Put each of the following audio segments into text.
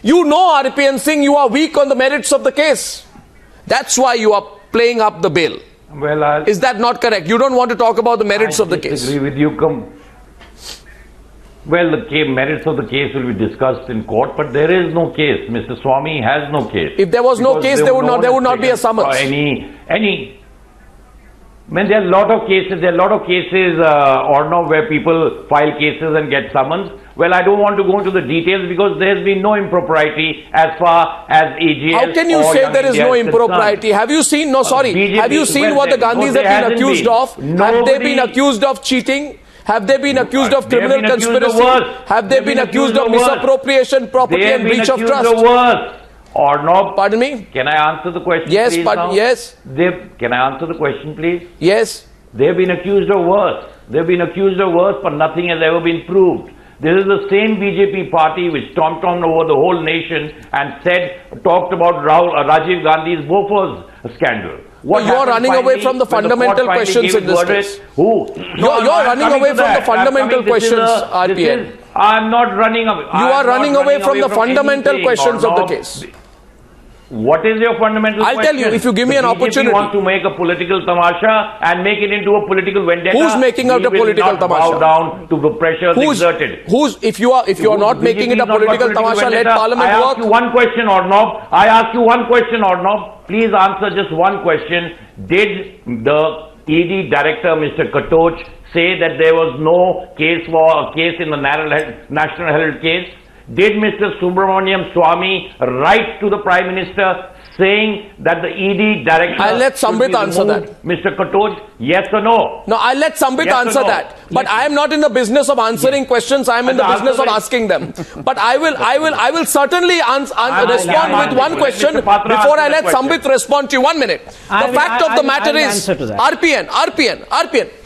You know, RPN Singh, you are weak on the merits of the case. That's why you are playing up the bail. Well, is that not correct? You don't want to talk about the merits of the case. I disagree with you. Well, the merits of the case will be discussed in court, but there is no case. Mr. Swami has no case. If there was no case, there would not be a summons. When there are a lot of cases, Arnab, where people file cases and get summons. Well, I don't want to go into the details because there has been no impropriety as far as AGL. How can you say there is no impropriety? Have you seen? No, sorry. Have you seen what the Gandhis have been accused of? Have they been accused of cheating? Have they been accused of criminal conspiracy? Have they been accused of misappropriation, property and breach of trust? Arnab, pardon me? Can I answer the question, yes, please? Yes. Can I answer the question, please? Yes. They've been accused of worse. They've been accused of worse, but nothing has ever been proved. This is the same BJP party which stomped on over the whole nation and talked about Rajiv Gandhi's Bofors scandal. What you are running away from the fundamental questions in this case. Who? You are running away from the fundamental questions, RPN. I'm not running away. You are running away from the fundamental questions of the case. What is your fundamental question? I'll tell you, if you give me an opportunity. You want to make a political tamasha and make it into a political vendetta. Who's making out a political tamasha? Bow down to the pressures exerted. If you are not making it a political tamasha, let Parliament work. I ask you one question, Arnab. I ask you one question, Arnab. Please answer just one question. Did the ED director, Mr. Katoch, say that there was no case in the National Herald case? Did Mr. Subramaniam Swami write to the Prime Minister saying that the ED director... I'll let Sambit answer that. Mr. Katoch, yes or no? No, I'll let Sambit answer that. But I am not in the business of answering questions. I am in the business of asking them. But I will certainly respond with one question before I let Sambit respond to you. 1 minute. The fact of the matter is, RPN.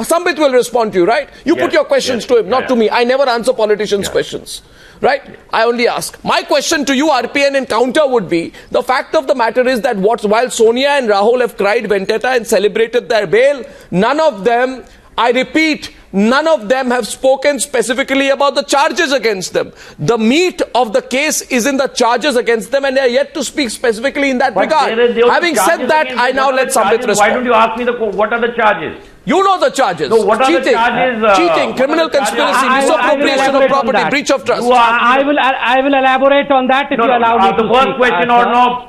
Sambit will respond to you, right? You put your questions to him, not to me. I never answer politicians' questions. Right? I only ask. My question to you, RPN, in counter would be, the fact of the matter is that while Sonia and Rahul have cried vendetta and celebrated their bail, none of them, I repeat, none of them have spoken specifically about the charges against them. The meat of the case is in the charges against them, and they are yet to speak specifically in that regard. Having said that, I now let Sambit respond. Why don't you ask me what are the charges? You know the charges. No, what are the charges? Cheating, criminal conspiracy, misappropriation of property, breach of trust. I will elaborate on that if you allow me to speak. The first question or no,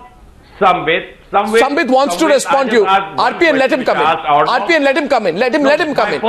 Sambit wants to respond to you. RPN, let him come in. RPN, let him come in. Let him come in.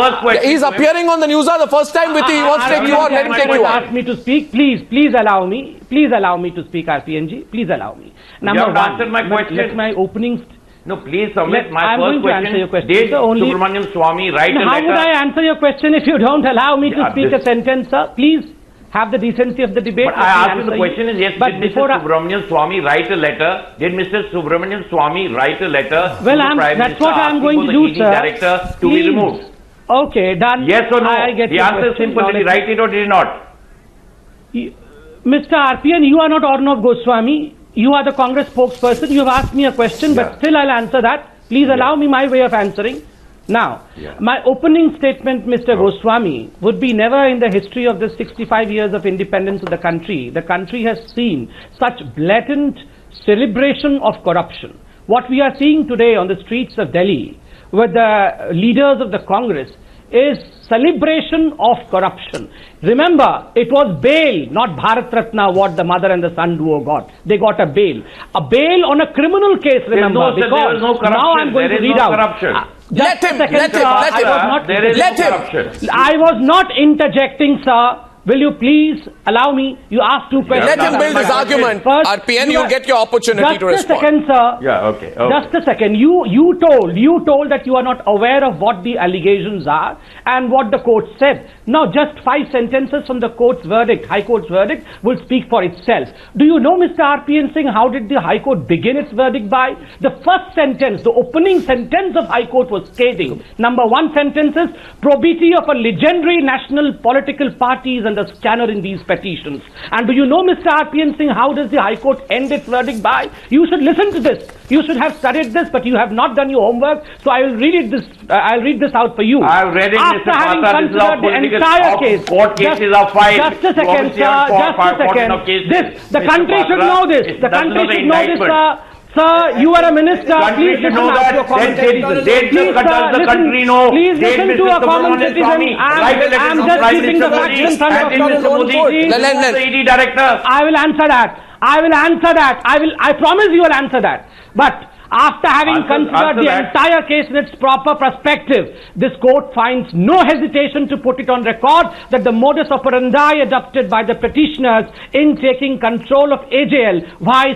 He's appearing on the news the first time with you. He wants to take you on. Let him take you on. Ask me to speak. Please allow me. Please allow me to speak, RPNG. Please allow me. Number one, answered my question. Let my opening... No, please, Sambit, my first question. Did Subramaniam Swami write a letter? How would I answer your question if you don't allow me to speak a sentence, sir? Please have the decency of the debate. But I asked you the question is, yes, did Mr. Subramaniam Swami write a letter? Did Mr. Subramaniam Swami write a letter to the Prime Minister asking for the ED director to be removed? Okay, done. Yes or no? The answer is simple. Did he write it or did he not? Mr. RPN, you are not Arnab Goswami. You are the Congress spokesperson. You have asked me a question, but still I'll answer that. Please allow me my way of answering. Now, my opening statement, Mr. Goswami, would be never in the history of the 65 years of independence of the country has seen such blatant celebration of corruption. What we are seeing today on the streets of Delhi with the leaders of the Congress is celebration of corruption. Remember, it was bail, not Bharat Ratna, what the mother and the son duo got. They got a bail. A bail on a criminal case, remember. Because now I'm going to read out. Let him. I was not interjecting, sir. Will you please allow me? You asked two questions. Let him build his argument. First, RPN, you get your opportunity to respond. Just a second, sir. Yeah, okay. Just a second. You told that you are not aware of what the allegations are and what the court said. Now, just 5 sentences from the court's verdict, High Court's verdict, will speak for itself. Do you know, Mr. RPN Singh, how did the High Court begin its verdict by? The first sentence, the opening sentence of High Court was scathing. Number 1 sentence is, probity of a legendary national political parties and the scanner in these petitions. And do you know, Mr. RPN Singh, how does the High Court end its verdict by? You should listen to this. You should have studied this, but you have not done your homework. So I will read this. I'll read this out for you. I've read it, After Mr. having Patra, considered the entire case, court cases are filed. Just a second, sir. Just a second. The country should know this. The country should know this, sir. Sir, you are a minister. Please listen to a common citizen. Please, listen to a common citizen. I'm just keeping the facts in front of you. I will answer that. I promise you will answer that. But after having considered the entire case in its proper perspective, this court finds no hesitation to put it on record that the modus operandi adopted by the petitioners in taking control of AJL via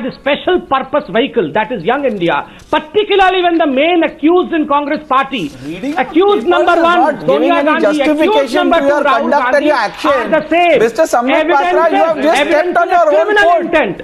the special purpose vehicle, that is Young India, particularly when the main accused in Congress party, accused number 1, Sonia Gandhi, accused number 2, Rahul Gandhi, are the same. Mr. Sambit Patra, you have just stepped on your own foot. Intent.